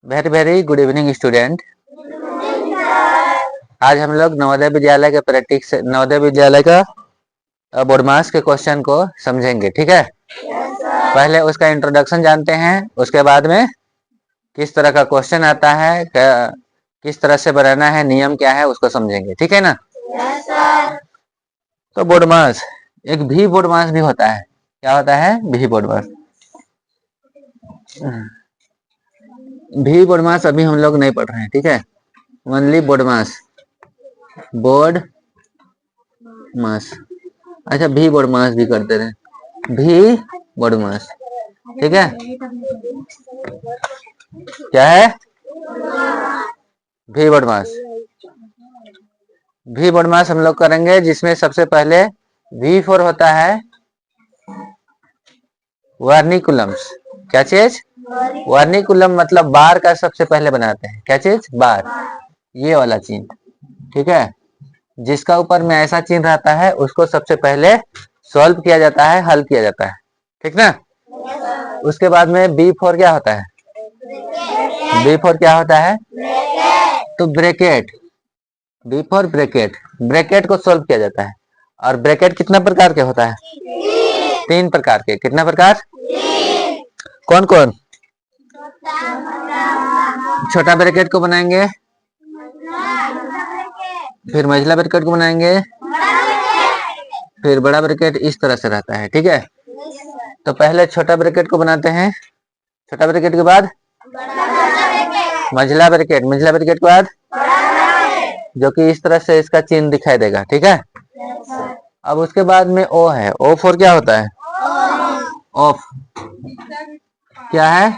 Very very good evening student. आज हम लोग नवोदय विद्यालय के प्रैक्टिस नवोदय विद्यालय का बोर्डमास के क्वेश्चन को समझेंगे, ठीक है। पहले उसका इंट्रोडक्शन जानते हैं, उसके बाद में किस तरह का क्वेश्चन आता है, किस तरह से बनाना है, नियम क्या है, उसको समझेंगे, ठीक है ना। तो बोर्डमास, एक भी बोर्डमास भी होता है। क्या होता है? भी बोर्डमास। भी बोर्डमास अभी हम लोग नहीं पढ़ रहे हैं, ठीक है। ओनली बोर्डमास, बोर्ड मास। अच्छा, भी बोर्डमास भी करते रहे, भी बोर्डमास, ठीक है। क्या है? भी बोर्डमास। भी बोर्डमास हम लोग करेंगे, जिसमें सबसे पहले V4 होता है वर्निकुलम्स। क्या चीज? वर्निकुलम मतलब बार का सबसे पहले बनाते हैं। क्या चीज? बार, ये वाला चिन्ह, ठीक है। जिसका ऊपर में ऐसा चिन्ह रहता है उसको सबसे पहले सॉल्व किया जाता है, हल किया जाता है, ठीक ना। उसके बाद में B4 क्या होता है? B4 क्या होता है? तो ब्रैकेट, B4 ब्रैकेट, ब्रैकेट को सॉल्व किया जाता है। और ब्रैकेट कितना प्रकार के होता है? 3 प्रकार के। कितना प्रकार? कौन कौन? छोटा ब्रैकेट को बनाएंगे, फिर मझला ब्रैकेट को बनाएंगे, फिर बड़ा ब्रैकेट। इस तरह से रहता है, ठीक है। तो पहले छोटा ब्रैकेट को बनाते हैं, छोटा ब्रैकेट के बाद मझला ब्रैकेट, मझला ब्रैकेट के बाद जो कि इस तरह से इसका चिन्ह दिखाई देगा, ठीक है। अब उसके बाद में O है। O4 क्या होता है? ऑफ। क्या है?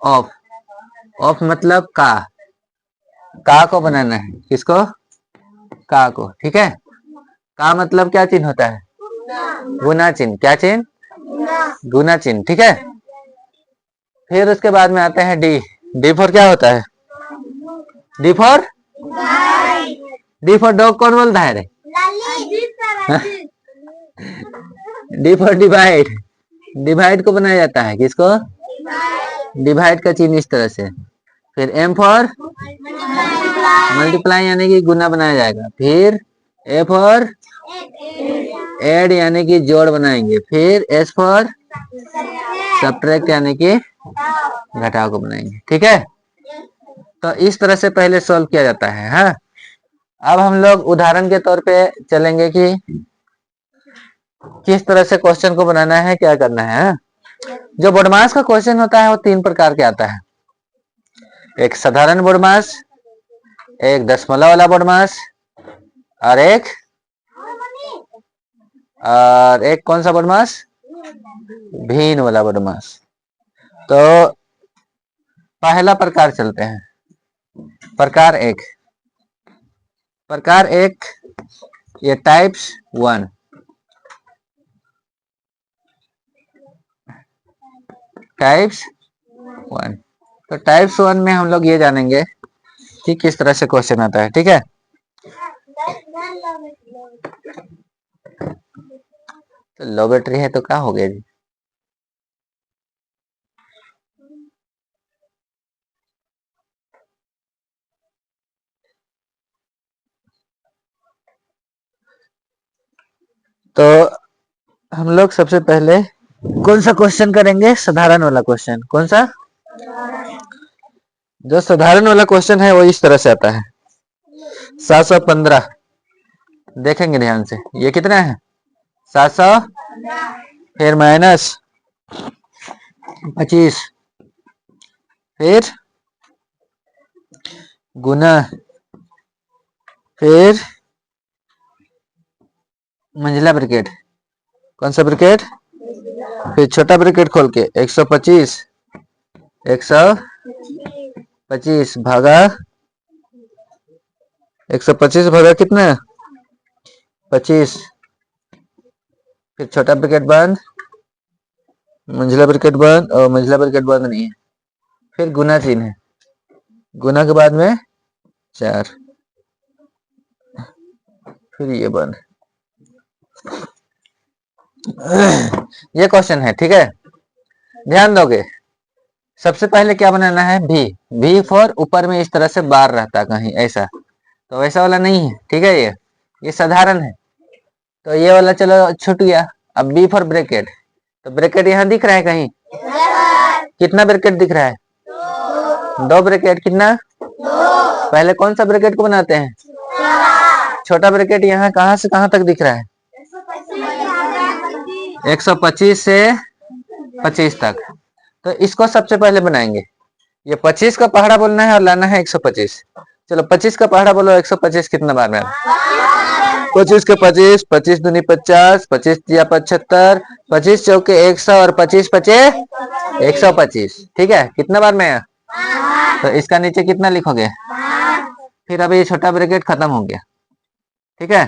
ऑफ। ऑफ मतलब का को बनाना है। किसको? का को, ठीक है। का मतलब क्या चिन्ह होता है? गुना चिन्ह। क्या चिन्ह? गुना चिन्ह, ठीक है। फिर उसके बाद में आते हैं D4 क्या होता है? D4 D4 डॉग कौन बोलता है रे? D4 डिवाइड, डिवाइड को बनाया जाता है। किसको? डिवाइड का चिन्ह इस तरह से। फिर M4 मल्टीप्लाई यानी कि गुना बनाया जाएगा। फिर A4 ऐड यानी कि जोड़ बनाएंगे। फिर S4 सब्ट्रैक्ट यानी कि घटाव को बनाएंगे, ठीक है। तो इस तरह से पहले सॉल्व किया जाता है। हाँ, अब हम लोग उदाहरण के तौर पे चलेंगे कि किस तरह से क्वेश्चन को बनाना है, क्या करना है। जो बोर्डमास का क्वेश्चन होता है वो 3 प्रकार के आता है। एक साधारण बोर्डमास, एक दशमलव वाला बोर्डमास, और एक कौन सा बोर्डमास? भिन्न वाला बोर्डमास। तो पहला प्रकार चलते हैं, प्रकार एक। प्रकार एक, ये टाइप्स 1। टाइप्स 1। तो टाइप्स 1 में हम लोग ये जानेंगे कि किस तरह से क्वेश्चन आता है, ठीक है। तो लो बैटरी है तो क्या हो गया जी? तो हम लोग सबसे पहले कौन सा क्वेश्चन करेंगे? साधारण वाला क्वेश्चन। कौन सा? जो साधारण वाला क्वेश्चन है वो इस तरह से आता है। 715 देखेंगे ध्यान से, ये कितना है? 700, फिर माइनस 25, फिर गुना, फिर मंझला ब्रैकेट। कौन सा ब्रैकेट? फिर छोटा ब्रैकेट खोल के 125, 125 भागा 125 भागा कितना? 25। फिर छोटा ब्रैकेट बंद, मंझला ब्रैकेट बंद, और मंझला ब्रैकेट बंद नहीं है। फिर गुना चिन्ह है, गुना के बाद में 4, फिर ये बंद। ये क्वेश्चन है, ठीक है। ध्यान दोगे सबसे पहले क्या बनाना है, भी। भी फॉर ऊपर में इस तरह से बार रहता कहीं ऐसा, तो वैसा वाला नहीं है, ठीक है। ये साधारण है, तो ये वाला चलो छूट गया। अब बी फॉर ब्रैकेट, तो ब्रैकेट यहाँ दिख रहा है कहीं, कितना ब्रैकेट दिख रहा है, दो ब्रैकेट, कितना, पहले कौन सा ब्रैकेट को बनाते हैं, छोटा ब्रैकेट यहाँ कहां से कहां तक दिख रहा है, 125 से 25 तक, तो इसको सबसे पहले बनाएंगे। ये 25 का पहाड़ा बोलना है और लाना है 125। चलो 25 का पहाड़ा बोलो, 125 कितना बार में, 25 के 25, 25 दूनी 50, 25 या 75, 25 चौके 100 और 25 पचे 125, ठीक है। कितना बार में, तो इसका नीचे कितना लिखोगे, फिर अभी ये छोटा ब्रैकेट खत्म हो गया, ठीक है।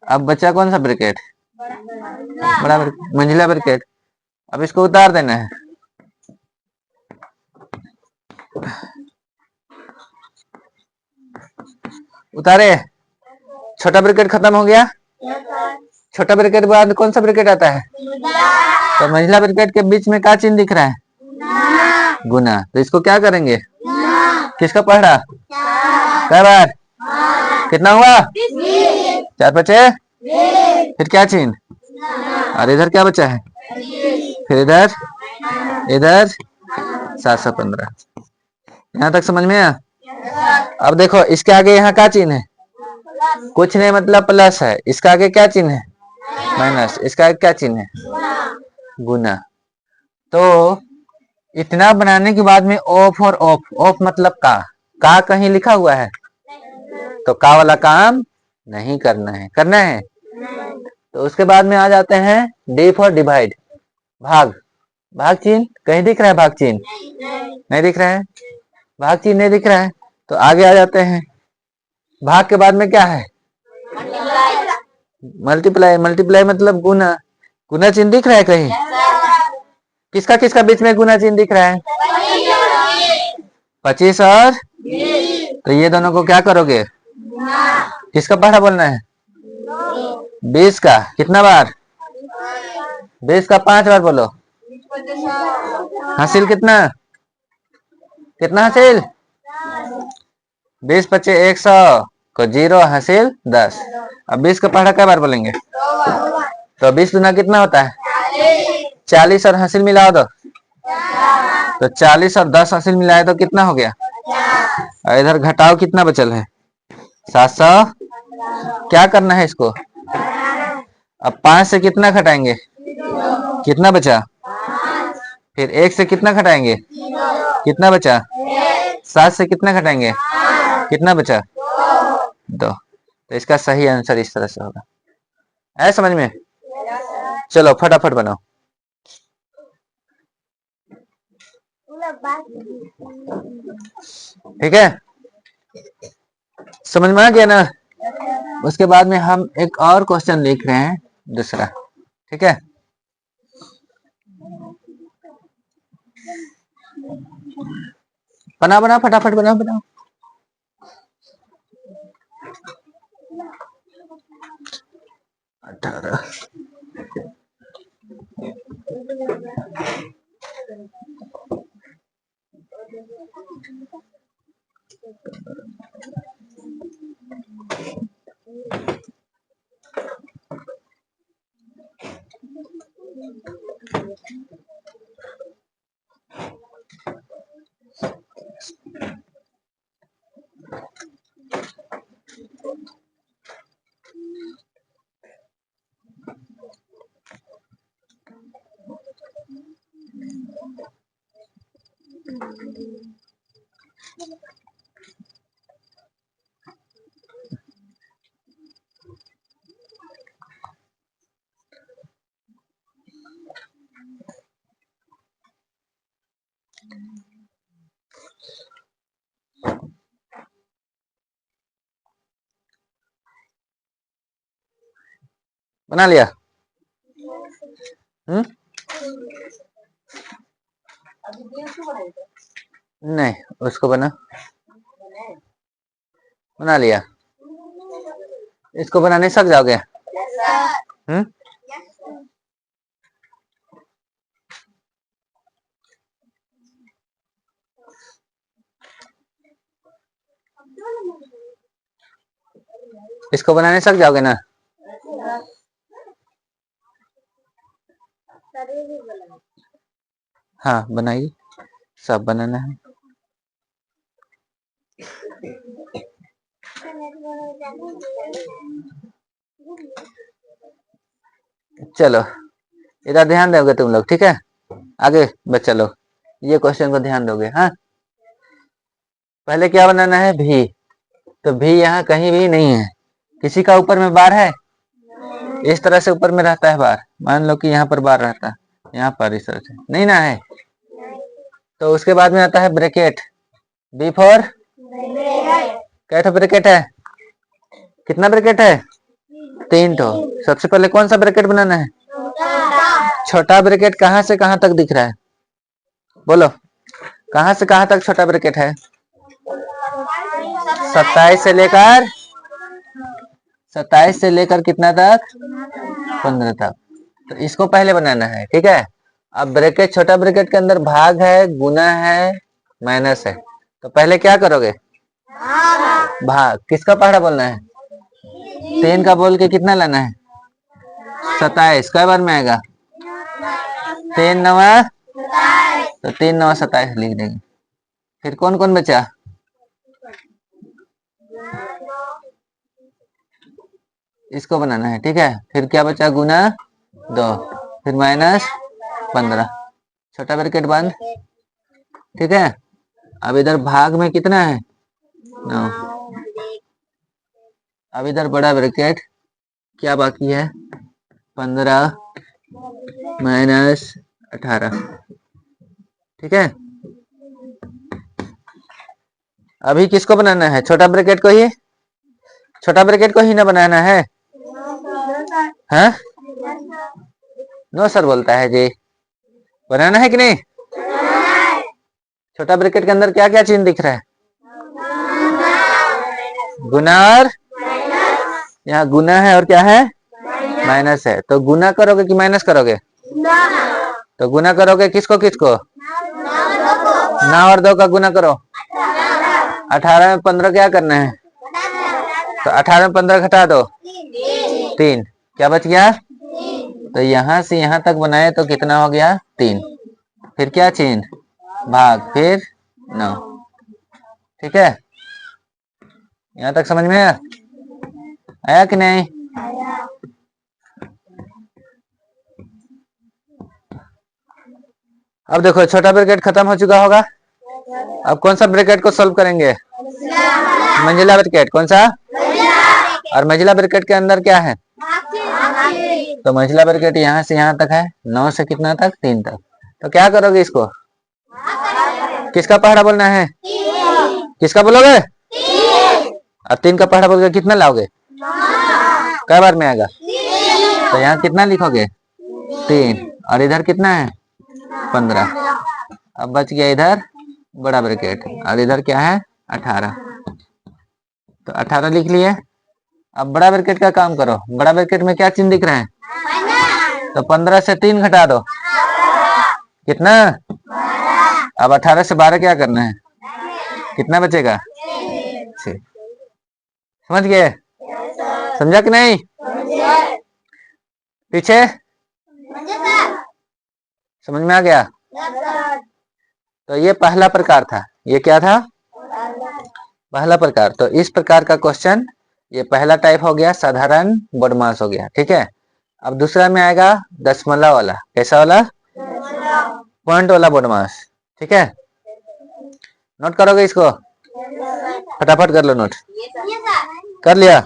अब बचा कौन सा ब्रैकेट, बड़ा ब्रैकेट, मंझला ब्रैकेट। अब इसको उतार देना है, उतारे, छोटा ब्रैकेट खत्म हो गया। छोटा ब्रैकेट के बाद कौन सा ब्रैकेट आता है, तो मंझला ब्रैकेट के बीच में क्या चिन्ह दिख रहा है, गुना, तो इसको क्या करेंगे, किसका पढ़ा, क्या बार, कितना हुआ, 4 बचे, फिर क्या चिन्ह, और इधर क्या बचा है, फिर इधर, इधर 715। यहाँ तक समझ में आया। अब देखो इसके आगे यहाँ क्या चिन्ह है, कुछ नहीं मतलब प्लस है, इसका आगे क्या चिन्ह है, माइनस, इसका आगे क्या चिन्ह है, गुना। तो इतना बनाने के बाद में ऑफ और ऑफ, ऑफ मतलब का कहीं लिखा हुआ है, तो का वाला काम नहीं करना है, करना है। तो उसके बाद में आ जाते हैं डी फॉर डिवाइड, भाग, भाग चिन्ह कहीं दिख रहा है, भाग चिन्ह नहीं दिख रहा है, भाग चिन्ह नहीं दिख रहा है, तो आगे आ जाते हैं। भाग के बाद में क्या है, मल्टीप्लाई, मल्टीप्लाई मतलब गुना, गुना चिन्ह दिख रहा है कहीं, किसका किसका बीच में गुना चिन्ह दिख रहा है, 25 और, तो ये दोनों को क्या करोगे, किसका पढ़ा बोलना है, 20 का, कितना बार, 20 का 5 बार बोलो, हासिल कितना, कितना हासिल, 20 पचे 100 को 0 हासिल 10। अब 20 का पढ़ा क्या बार बोलेंगे, तो 20 गुना कितना होता है 40, और हासिल मिलाओ तो 40 और 10 हासिल मिलाए तो कितना हो गया, और इधर घटाओ कितना बचल है 700। क्या करना है इसको, अब 5 से कितना घटाएंगे, कितना बचा, फिर 1 से कितना घटाएंगे, कितना बचा, 7 से कितना घटाएंगे, कितना बचा, 2। तो इसका सही आंसर इस तरह से होगा, है समझ में। चलो फटाफट बनाओ, ठीक है, समझ में आ गया ना। उसके बाद में हम एक और क्वेश्चन लिख रहे हैं, दूसरा, ठीक है। बनाओ बनाओ फटाफट बनाओ बनाओ। 18 बना लिया, नहीं उसको बना लिया, इसको बनाने सक जाओगे, इसको बनाने सक जाओगे ना? हाँ बनाइए, सब बनाना है। चलो इधर ध्यान दोगे तुम लोग, ठीक है? आगे बच्चा लोग ये क्वेश्चन को ध्यान दोगे। हाँ, पहले क्या बनाना है? भी। तो भी यहाँ कहीं भी नहीं है। किसी का ऊपर में बार है? इस तरह से ऊपर में रहता है बार। मान लो कि यहाँ पर बार रहता है, यहाँ पर इस तरह से नहीं ना है। तो उसके बाद में आता है ब्रैकेट। बी फॉर कैठो ब्रैकेट है? कितना ब्रैकेट है? 3 ठो। सबसे पहले कौन सा ब्रैकेट बनाना है? छोटा ब्रैकेट कहाँ से कहाँ तक दिख रहा है? बोलो, कहाँ से कहाँ तक छोटा ब्रैकेट है? 27 से लेकर 27 से लेकर कितना तक? 15 तक। तो इसको पहले बनाना है, ठीक है? अब ब्रैकेट, छोटा ब्रैकेट के अंदर भाग है, गुना है, माइनस है। तो पहले क्या करोगे? भाग। किसका पहाड़ा बोलना है? 3 का बोल के कितना लाना है? 27 कई बार में आएगा? 3 नवा, तो 3 नवा 27 लिख देंगे। फिर कौन कौन बचा? इसको बनाना है, ठीक है? फिर क्या बचा? गुना 2, फिर माइनस 15। छोटा ब्रैकेट बंद, ठीक है? अब इधर भाग में कितना है? 9। अब इधर बड़ा ब्रैकेट क्या बाकी है? 15 माइनस 18, ठीक है? अभी किसको बनाना है? छोटा ब्रैकेट को ही, छोटा ब्रैकेट को ही ना बनाना है? हाँ, नो सर बोलता है जी। बनाना है कि नहीं? छोटा ब्रैकेट के अंदर क्या क्या चिन्ह दिख रहा है? गुना और, यहाँ गुना है और क्या है? माइनस है। तो गुना करोगे कि माइनस करोगे? तो गुना करोगे किसको किसको? 9 और 2 का गुना करो। 18 में 15 क्या करना है? तो 18 में 15 घटा दो, 3। क्या बच गया? तो यहाँ से यहाँ तक बनाए तो कितना हो गया? 3। फिर क्या चिन्ह? भाग, फिर 9, ठीक है? यहाँ तक समझ में आया? आया कि नहीं? अब देखो छोटा ब्रैकेट खत्म हो चुका होगा। अब कौन सा ब्रैकेट को सॉल्व करेंगे? मंजिला ब्रैकेट। कौन सा? और मंजिला ब्रैकेट के अंदर क्या है? तो मंजिला ब्रैकेट यहाँ से यहाँ तक है, 9 से कितना तक? 3 तक। तो क्या करोगे इसको? किसका पहाड़ा बोलना है? किसका बोलोगे? और 3 का पहाड़ा बोल के कितना लाओगे? कई बार में आएगा? तो यहाँ कितना लिखोगे? 3। और इधर कितना है? 15। अब बच गया इधर बड़ा ब्रैकेट, और इधर क्या है? 18। तो 18 लिख लिए। अब बड़ा ब्रैकेट का काम करो। बड़ा ब्रैकेट में क्या चिन्ह दिख रहा है? तो 15 से 3 घटा दो, कितना? अब 18 से 12 क्या करना है? कितना बचेगा? 6। समझ गए? समझा कि नहीं? पीछे समझ में आ गया? तो ये पहला प्रकार था। ये क्या था? पहला प्रकार। तो इस प्रकार का क्वेश्चन, ये पहला टाइप हो गया, साधारण बदमाश हो गया, ठीक है? अब दूसरा में आएगा दशमलव वाला। कैसा वाला? पॉइंट वाला बदमाश, ठीक है? नोट करोगे इसको? फटाफट कर लो नोट। कर लिया?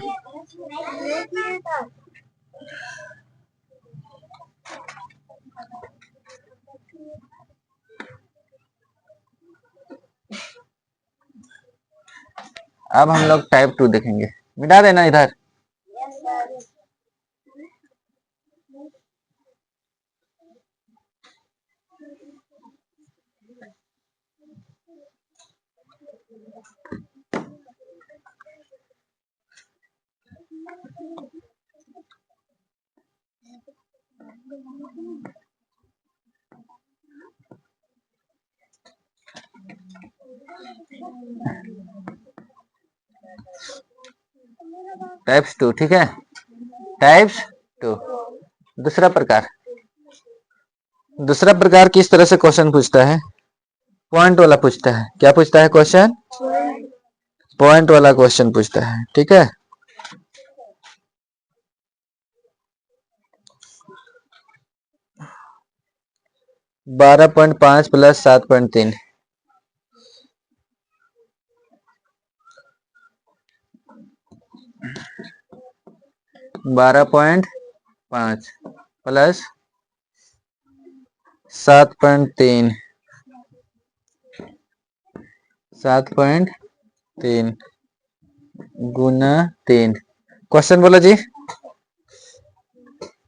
अब हम लोग टाइप 2 देखेंगे। मिटा देना इधर। टाइप्स 2, ठीक है, टाइप्स 2। दूसरा प्रकार, दूसरा प्रकार किस तरह से क्वेश्चन पूछता है, पॉइंट वाला पूछता है। क्या पूछता है क्वेश्चन, पॉइंट वाला क्वेश्चन पूछता है, ठीक है। बारह पॉइंट पांच प्लस 7.3, 12.5 प्लस 7.3, 7.3 गुना 3। क्वेश्चन बोलो जी,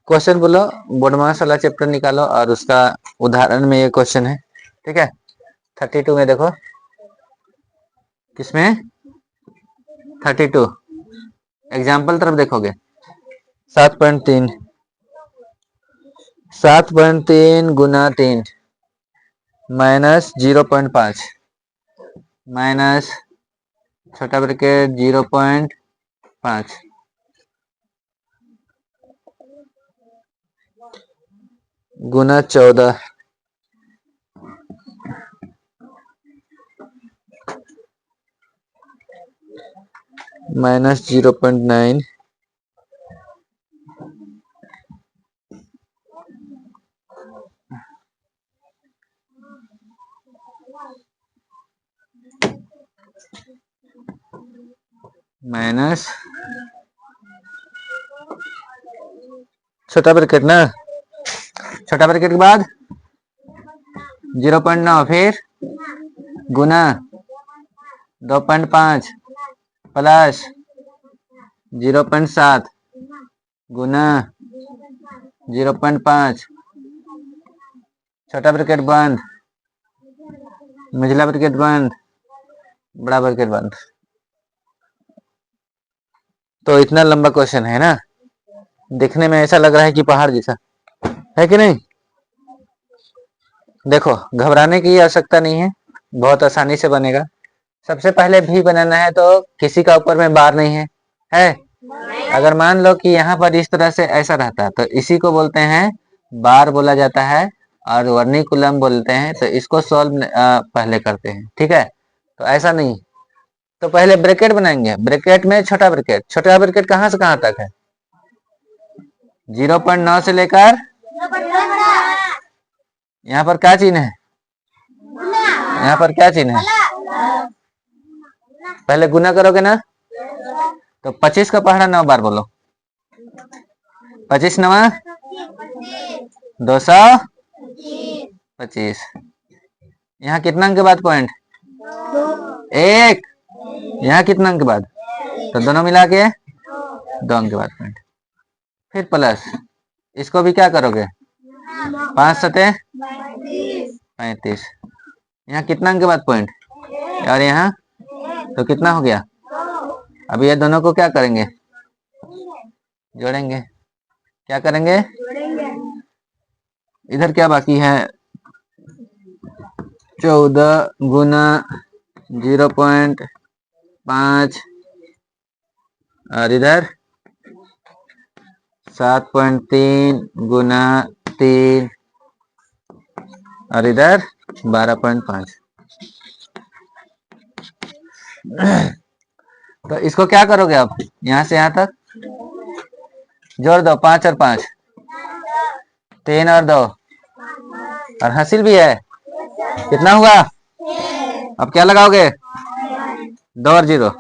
क्वेश्चन बोलो। बोर्डमास वाला चैप्टर निकालो और उसका उदाहरण में ये क्वेश्चन है, ठीक है। 32 में देखो, किसमें 32 एग्जाम्पल तरफ देखोगे। 7.3, 7.3 गुना 3 माइनस 0.5 माइनस छोटा ब्रैकेट 0.5 गुना 14 माइनस 0.9 माइनस छोटा ब्रैकेट ना, छोटा ब्रैकेट के बाद 0.9 फिर गुना 2.5 प्लस 0.7 गुना 0.5 छोटा ब्रैकेट बंद, मझला ब्रैकेट बंद, बड़ा ब्रैकेट बंद। तो इतना लंबा क्वेश्चन है ना, देखने में ऐसा लग रहा है कि पहाड़ जैसा है कि नहीं। देखो, घबराने की आवश्यकता नहीं है, बहुत आसानी से बनेगा। सबसे पहले भी बनाना है तो किसी का ऊपर में बार नहीं है। अगर मान लो कि यहाँ पर इस तरह से ऐसा रहता तो इसी को बोलते हैं बार बोला जाता है और वर्निकुलम बोलते हैं। तो इसको सॉल्व पहले करते हैं, ठीक है। तो ऐसा नहीं, तो पहले ब्रैकेट बनाएंगे, ब्रैकेट में छोटा ब्रैकेट, छोटा ब्रैकेट कहाँ से कहाँ तक है, 0.9 से लेकर यहाँ पर क्या चिन्ह है, यहाँ पर क्या चिन्ह है, पहले गुना करोगे ना। तो 25 का पहाड़ा 9 बार बोलो, 25 नवा 225। यहाँ कितना अंक के बाद पॉइंट, 1। यहाँ कितना अंक के बाद, तो दोनों मिला के 2 अंक के बाद पॉइंट। फिर प्लस, इसको भी क्या करोगे, 5 सते 35। यहाँ कितना अंक के बाद पॉइंट, और यहाँ तो कितना हो गया। अब ये दोनों को क्या करेंगे, जोड़ेंगे। क्या करेंगे, इधर क्या बाकी है, 14 गुना 0.5 और इधर 7.3 गुना 3 और इधर 12.5। तो इसको क्या करोगे, अब यहां से यहां तक जोड़ दो, 5 और 5 3 और 2 और हासिल भी है, कितना हुआ। अब क्या लगाओगे, 2 और 0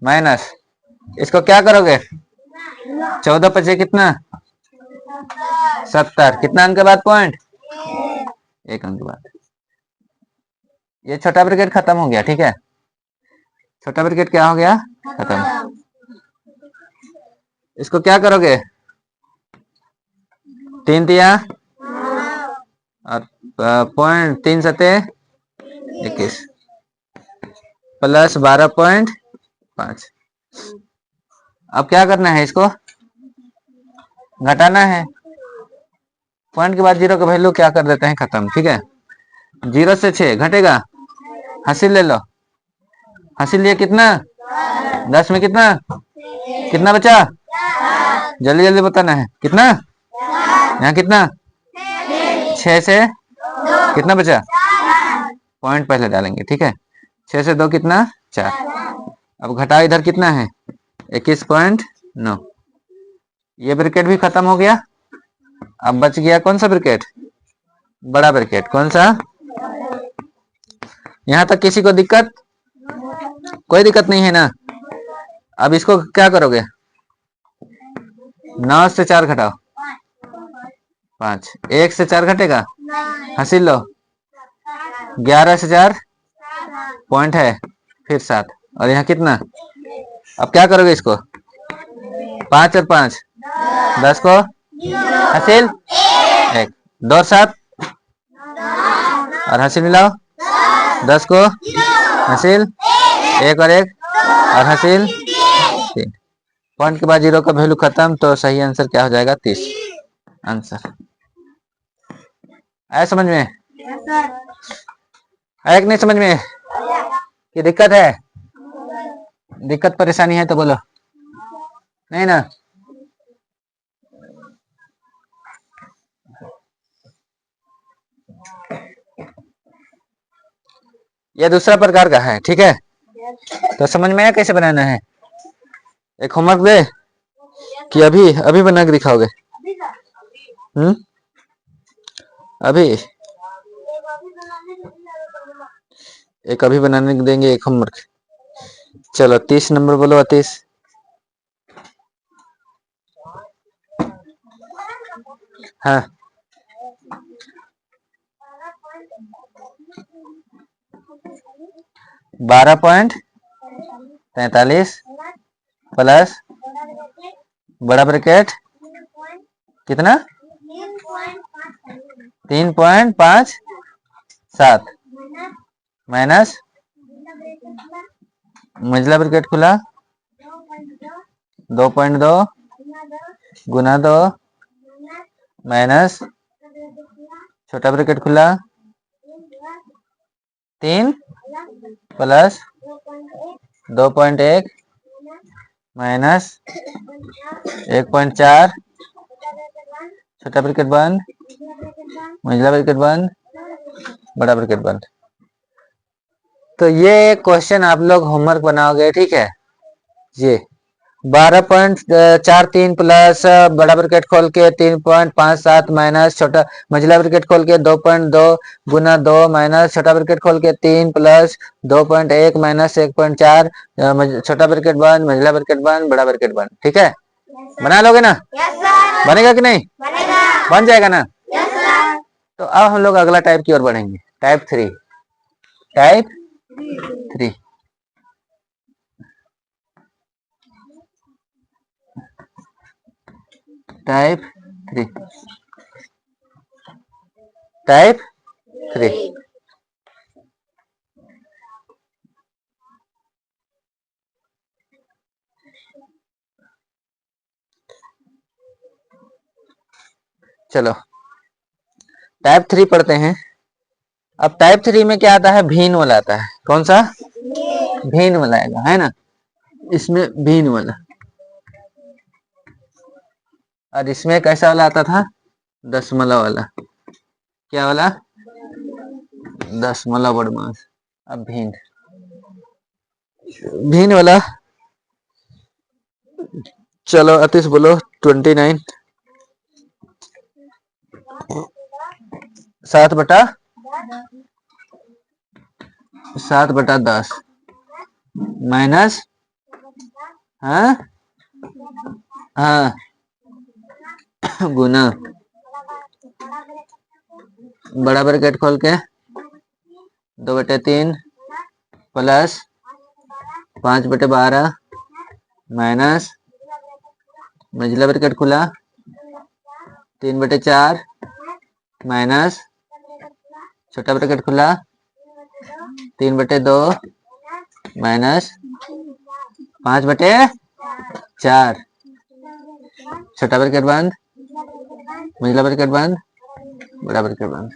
माइनस, इसको क्या करोगे, 14 पचे कितना 70, कितना अंक के बाद पॉइंट, 1 अंक के बाद। ये छोटा ब्रैकेट खत्म हो गया, ठीक है, छोटा ब्रैकेट क्या हो गया, खत्म। इसको क्या करोगे, 3 दिया और पॉइंट 3 सते 21 प्लस 12.5। अब क्या करना है, इसको घटाना है। पॉइंट के बाद 0 का वैल्यू क्या कर देते हैं, खत्म, ठीक है। 0 से 6 घटेगा, हासिल ले लो, हासिल लिए कितना 10 में कितना कितना बचा? जल्दी जल्दी बताना है। कितना? यहाँ कितना? 6 से कितना बचा? पॉइंट पहले डालेंगे, ठीक है। 6 से 2 कितना? 4। अब घटाओ, इधर कितना है? 21.9। ये ब्रैकेट भी खत्म हो गया। अब बच गया कौन सा ब्रैकेट? बड़ा ब्रैकेट। कौन सा? यहाँ तक किसी को दिक्कत? कोई दिक्कत नहीं है ना? अब इसको क्या करोगे? 9 से 4 घटाओ, 5। 1 से 4 घटेगा? हासिल लो। 11 से 4 पॉइंट है, फिर 7। और यहाँ कितना? अब क्या करोगे इसको? 5 और 5 10 को हासिल 1। 2 और 7 और हासिल मिलाओ, 10 को हासिल 1 और 1 और हासिल 3। पॉइंट के बाद 0 का वैल्यू खत्म, तो सही आंसर क्या हो जाएगा? 30 आंसर। आया समझ में? आया कि नहीं समझ में? ये दिक्कत है? दिक्कत परेशानी है तो बोलो। नहीं ना? यह दूसरा प्रकार का है, ठीक है। तो समझ में आया कैसे बनाना है? एक होमवर्क दे कि अभी अभी बना के दिखाओगे? अभी एक अभी बनाने देंगे, एक होमवर्क। चलो 30 नंबर बोलो। 30। हाँ 12.43 प्लस बड़ा ब्रैकेट कितना? 3.57 माइनस मंझला ब्रैकेट खुला 2.2 गुना 2 माइनस छोटा ब्रैकेट खुला 3 प्लस 2.1 माइनस 1.4 छोटा ब्रैकेट बंद मंझला ब्रैकेट बंद बड़ा ब्रैकेट बंद। तो ये क्वेश्चन आप लोग होमवर्क बनाओगे, ठीक है। ये 12.43 प्लस बड़ा ब्रैकेट खोल के 3.57 माइनस छोटा मंझला ब्रैकेट खोल के 2.2 गुना 2 माइनस छोटा ब्रैकेट खोल के 3 प्लस 2.1 माइनस 1.4 छोटा ब्रैकेट बंद मंझला ब्रैकेट बंद बड़ा ब्रैकेट बंद, ठीक है। बना लोगे ना? बनेगा कि नहीं? बन जाएगा ना? तो अब हम लोग अगला टाइप की ओर बढ़ेंगे। टाइप 3। Type 3 type 3 type 3। चलो टाइप 3 पढ़ते हैं। अब टाइप 3 में क्या आता है? भिन्न वाला आता है। कौन सा? भिन्न वाला आएगा, है ना। इसमें भिन्न वाला, और इसमें कैसा वाला आता था? दशमलव वाला। क्या वाला? दशमलव बदमाश। अब भिन्न भिन्न वाला। चलो अतीश बोलो। 29 7/10 माइनस हाँ गुना बड़ा ब्रैकेट खोल के 2/3 प्लस 5/12 माइनस मंझला ब्रैकेट खुला 3/4 माइनस छोटा ब्रैकेट खुला 3/2 माइनस 5/4 छोटा ब्रैकेट बंद मंझला ब्रैकेट बंद बड़ा ब्रैकेट बंद।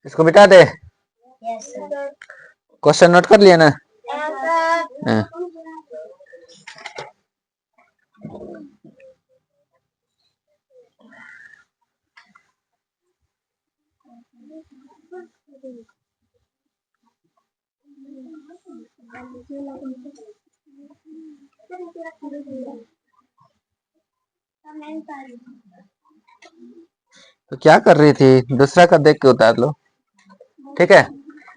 इसको मिटा दे। Yes, sir. क्वेश्चन नोट कर लिया ना? हाँ। तो क्या कर रही थी? दूसरा का देख के उतार लो, ठीक है।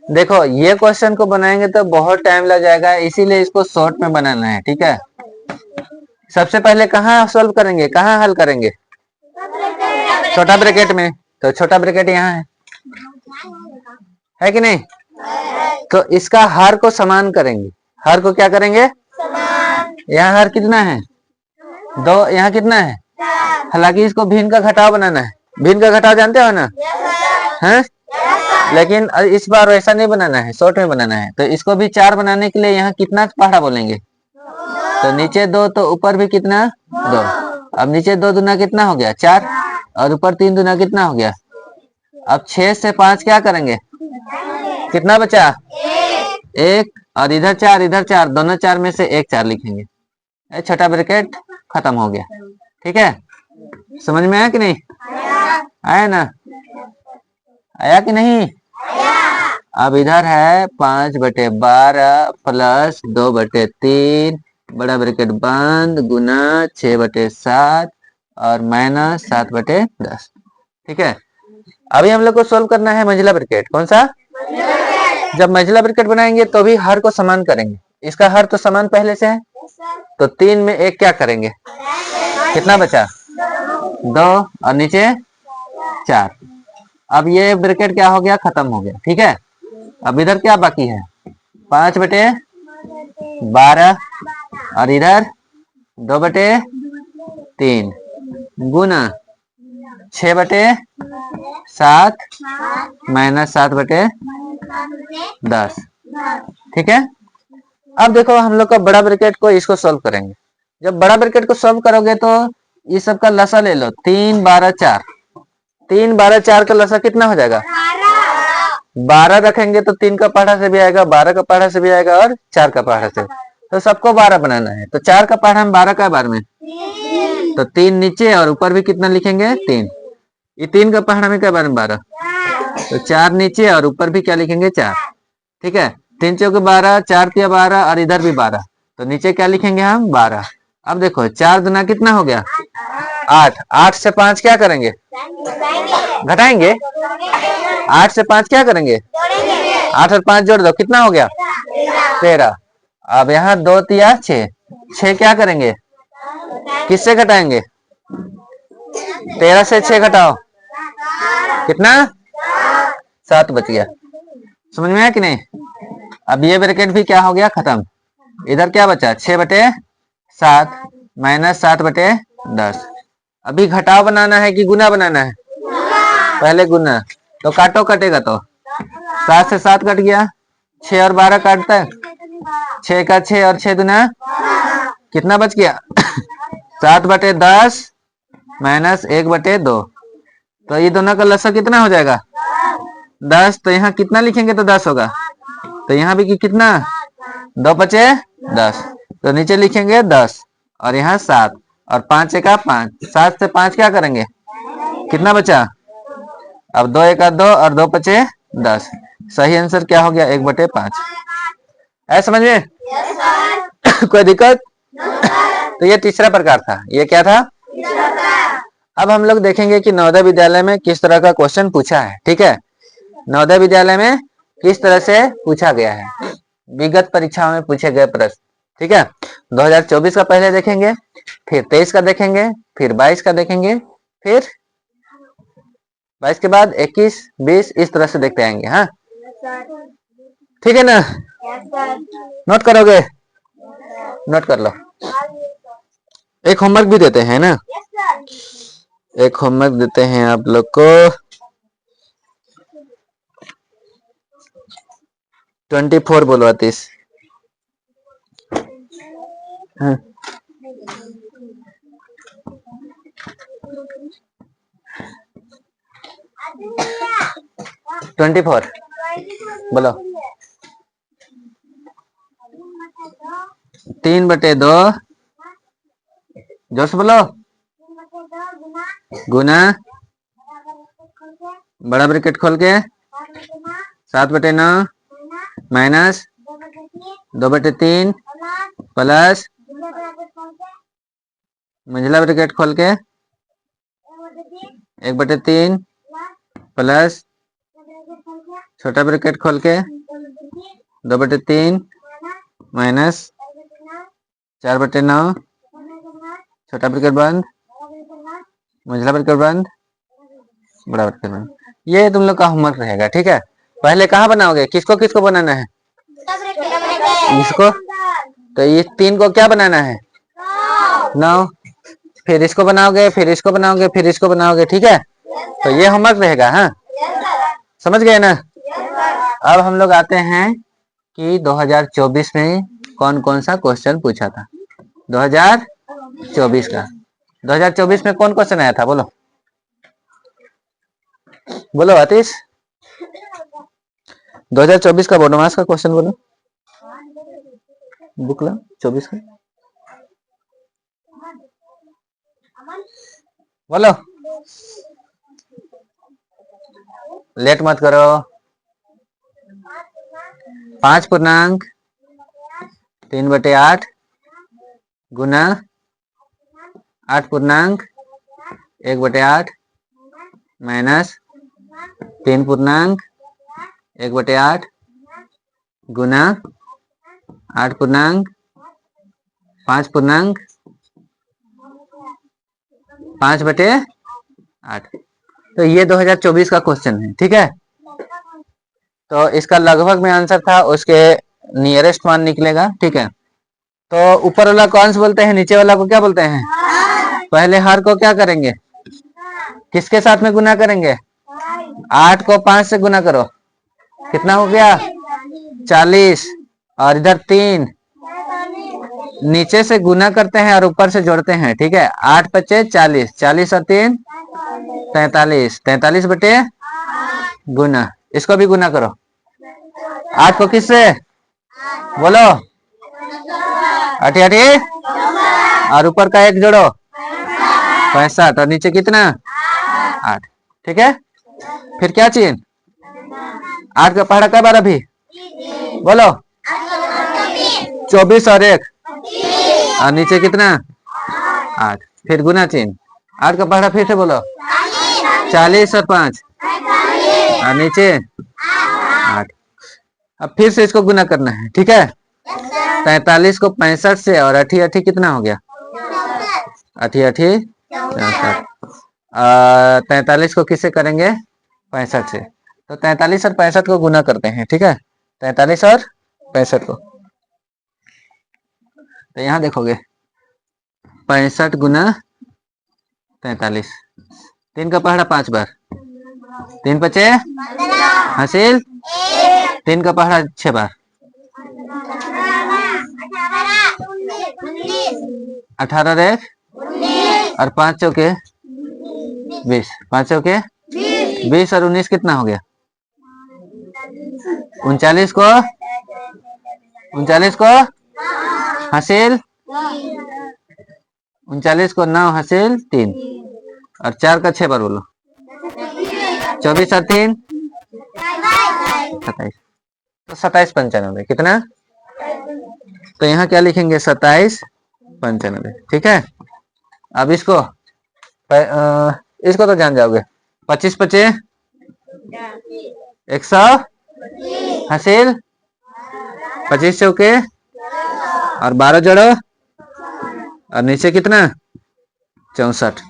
देखो ये क्वेश्चन को बनाएंगे तो बहुत टाइम लग जाएगा, इसीलिए इसको शॉर्ट में बनाना है, ठीक है। सबसे पहले कहाँ सॉल्व करेंगे, कहाँ हल करेंगे? छोटा ब्रैकेट में। तो छोटा ब्रैकेट यहाँ है कि नहीं? तो इसका हर को समान करेंगे। हर को क्या करेंगे? यहाँ हर कितना है? 2। यहाँ कितना है? हालांकि इसको भिन्न का घटाव बनाना है। भिन्न का घटाव जानते हो ना? हैं? लेकिन इस बार वैसा नहीं बनाना है, शॉर्ट में बनाना है। तो इसको भी 4 बनाने के लिए यहाँ कितना पहाड़ा बोलेंगे? तो नीचे 2 तो ऊपर भी कितना? 2। अब नीचे 2 दूना कितना हो गया? 4। और ऊपर 3 दूना कितना हो गया? अब 6 से 5 क्या करेंगे? कितना बचा? 1। और इधर 4 इधर 4, दोनों 4 में से एक 4 लिखेंगे। छोटा ब्रैकेट खत्म हो गया, ठीक है। समझ में आया कि नहीं? आया ना? आया कि नहीं? अब इधर है 5/12 प्लस 2/3 बड़ा ब्रैकेट बंद गुना 6/7 और माइनस 7/10, ठीक है। अभी हम लोग को सोल्व करना है मंझला ब्रैकेट। कौन सा? जब मंझला ब्रैकेट बनाएंगे तो भी हर को समान करेंगे। इसका हर तो समान पहले से है, तो 3 में 1 क्या करेंगे? कितना बचा? 2 और नीचे 4। अब ये ब्रैकेट क्या हो गया? खत्म हो गया, ठीक है। अब इधर क्या बाकी है? 5/12 और इधर 2/3 गुना 6/7 माइनस 7/10, ठीक है। अब देखो हम लोग का बड़ा ब्रैकेट को इसको सॉल्व करेंगे। जब बड़ा ब्रैकेट को सॉल्व करोगे तो ये सब का लसा ले लो। 3 12 4, 3 12 4 का लसा कितना हो जाएगा? 12 रखेंगे तो 3 का पहाड़ा से भी आएगा, 12 का पहाड़ा से भी आएगा और 4 का पहाड़ा से। तो सबको 12 बनाना है। तो 4 का पहाड़ा हम 12 का बार में, तो 3 नीचे और ऊपर भी कितना लिखेंगे? 3। ये 3 का पहाड़ा में क्या बार में? 12। तो 4 नीचे और ऊपर भी क्या लिखेंगे? 4, ठीक है। 3 चौके 12, 4 तिया 12 और इधर भी 12, तो नीचे क्या लिखेंगे हम? 12। अब देखो 4 दुना कितना हो गया? 8। 8 से 5 क्या करेंगे? घटाएंगे। 8 से 5 क्या करेंगे? 8 और 5 जोड़ दो, कितना हो गया? 13। अब यहाँ 2 तिया 6, 6 क्या करेंगे? किससे घटाएंगे? 13 से 6 घटाओ, कितना? 7 बच गया। समझ में आया कि नहीं? अब ये ब्रैकेट भी क्या हो गया? खत्म। इधर क्या बचा? 6/7 माइनस 7/10। अभी घटाव बनाना है कि गुना बनाना है? पहले गुना। तो काटो, कटेगा तो 7 से 7 कट गया, 6 और 12 काटता है, 6 का 6 और 6 दुना कितना बच गया? 7/10 माइनस 1/2। तो ये दोनों का लसा कितना हो जाएगा? 10। तो यहाँ कितना लिखेंगे तो 10 होगा? तो यहाँ भी कितना? 2 बचे 10, तो नीचे लिखेंगे 10 और यहाँ 7 और 5 का 5। 7 से 5 क्या करेंगे? कितना बचा? अब 2 1 2 और 2 बचे 10। सही आंसर क्या हो गया? 1/5। है समझ में? कोई दिक्कत? तो ये तीसरा प्रकार था। ये क्या था? अब हम लोग देखेंगे कि नवोदय विद्यालय में किस तरह का क्वेश्चन पूछा है, ठीक है। नवोदय विद्यालय में किस तरह से पूछा गया है, विगत परीक्षाओं में पूछे गए प्रश्न, ठीक है। 2024 का पहले देखेंगे, फिर 23 का देखेंगे, फिर 22 का देखेंगे, फिर 22 के बाद 21 20 इस तरह से देखते आएंगे। हाँ ठीक है ना? नोट करोगे? नोट कर लो। एक होमवर्क भी देते हैं ना, एक होमवर्क देते हैं आप लोग को। 24 बोलो आतिश। हाँ। 24। बोलो 3/2 जोर से बोलो गुना बड़ा ब्रैकेट खोल के 7/9 माइनस 2/3 प्लस मंझला ब्रैकेट खोल के 1/3 प्लस छोटा ब्रैकेट खोल के 2/3 माइनस 4/9 छोटा ब्रैकेट बंद मंझला ब्रैकेट बंद बड़ा ब्रैकेट बंद। ये तुम लोग का होमवर्क रहेगा, ठीक है। पहले कहाँ बनाओगे, किसको किसको बनाना है, इसको, तो ये 3 को क्या बनाना है 9, फिर इसको बनाओगे, फिर इसको बनाओगे, फिर इसको बनाओगे, ठीक है। तो ये होमवर्क रहेगा, हाँ समझ गए ना। अब हम लोग आते हैं कि 2024 में कौन कौन सा क्वेश्चन पूछा था। 2024 का 2024 में कौन क्वेश्चन आया था, बोलो बोलो आतिश। 2024 का बोनोमास का क्वेश्चन बोलो, बुक ला 24 का बोलो, लेट मत करो। 5.3/8 गुना 8.1/8 माइनस 3.1/8 गुना 8.5/8। तो ये 2024 का क्वेश्चन है, ठीक है। तो इसका लगभग में आंसर था, उसके नियरेस्ट वन निकलेगा, ठीक है। तो ऊपर वाला को अंश बोलते हैं, नीचे वाला को क्या बोलते हैं, पहले हर को क्या करेंगे, किसके साथ में गुना करेंगे, 8 को 5 से गुना करो, कितना हो गया 40, और इधर 3 नीचे से गुना करते हैं और ऊपर से जोड़ते हैं, ठीक है। 8 × 40, 40 और 3 43, 43/8 गुना, इसको भी गुना करो, 8 को किससे बोलो 8 और ऊपर का 1 जोड़ो 65, और नीचे कितना 8, ठीक है। फिर क्या चाहिए, 8 का पहाड़ा क्या बार अभी बोलो 24 और 1 और नीचे कितना 8, फिर गुना चिन्ह, 8 का पहाड़ा फिर से बोलो 40 और 5 और नीचे 8। अब फिर से इसको गुना करना है, ठीक है। 43 को 65 से, और 8 कितना हो गया 8 64। 43 को किससे करेंगे 65 से, तो 43 और 65 को गुना करते हैं, ठीक है। 43 और 65 को, तो यहाँ देखोगे 65 गुना 43, 3 का पहाड़ा 5 बार, 3 × 5 हासिल, 3 का पहाड़ा 6 बार, 18 1 और 5 चौके 20, 5 चौके 20 और 19 कितना हो गया 39 को हासिल, 39 को 9 हासिल 3, और 4 का 6 बार बोलो 24 और 3 27, तो 27 95 कितना, तो यहाँ क्या लिखेंगे 27 95, ठीक है। अब इसको तो जान जाओगे, 25 × 5 100 हासिल, 25 चौके और 12 जोड़ो, और नीचे कितना 64,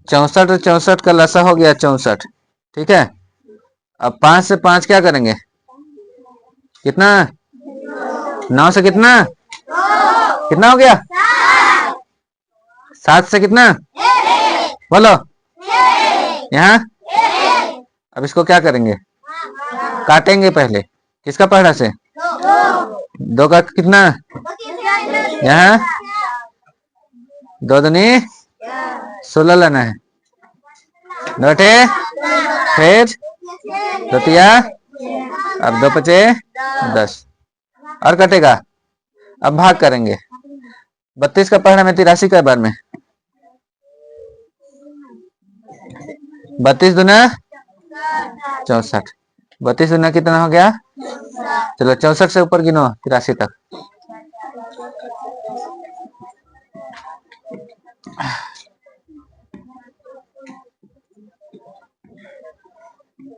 64 और 64 का लसा हो गया 64, ठीक है। अब 5 से 5 क्या करेंगे, कितना 9 से कितना हो गया 7 से कितना बोलो यहाँ। अब इसको क्या करेंगे, काटेंगे पहले, किसका पहाड़ा से 2 का कितना यहाँ 2 दूनी 16 लाना है, 9 फिर दो तिया, अब 2 पचे 10 और कटेगा। अब भाग करेंगे। 32 का पढ़ना में 83 का बार में 32 दूना 64। 32 दूना कितना हो गया? चलो 64 से ऊपर गिनो 83 तक।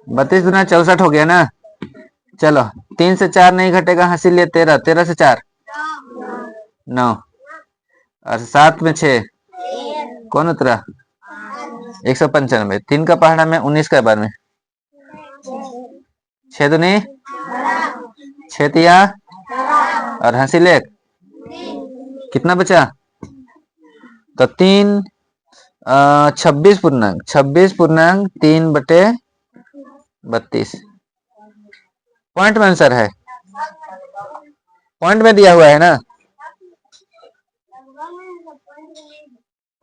32 दूना 64 हो गया ना। चलो 3 से 4 नहीं घटेगा, हंसी लिए 13, 13 से 4 9 और 7 में 6 कौन उतरा? 195। 3 का पहाड़ा में 19 का बार में 6 दूनी 6 तिया और हंसी ले कितना बचा? तो 3 26 पूर्णांक 3/32 पॉइंट में आंसर है। पॉइंट में दिया हुआ है ना,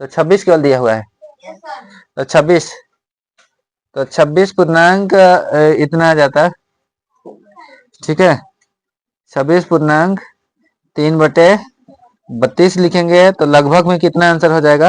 तो 26 केवल दिया हुआ है। तो 26 पूर्णांक इतना आ जाता है। ठीक है, 26 पूर्णांक 3/32 लिखेंगे तो लगभग में कितना आंसर हो जाएगा?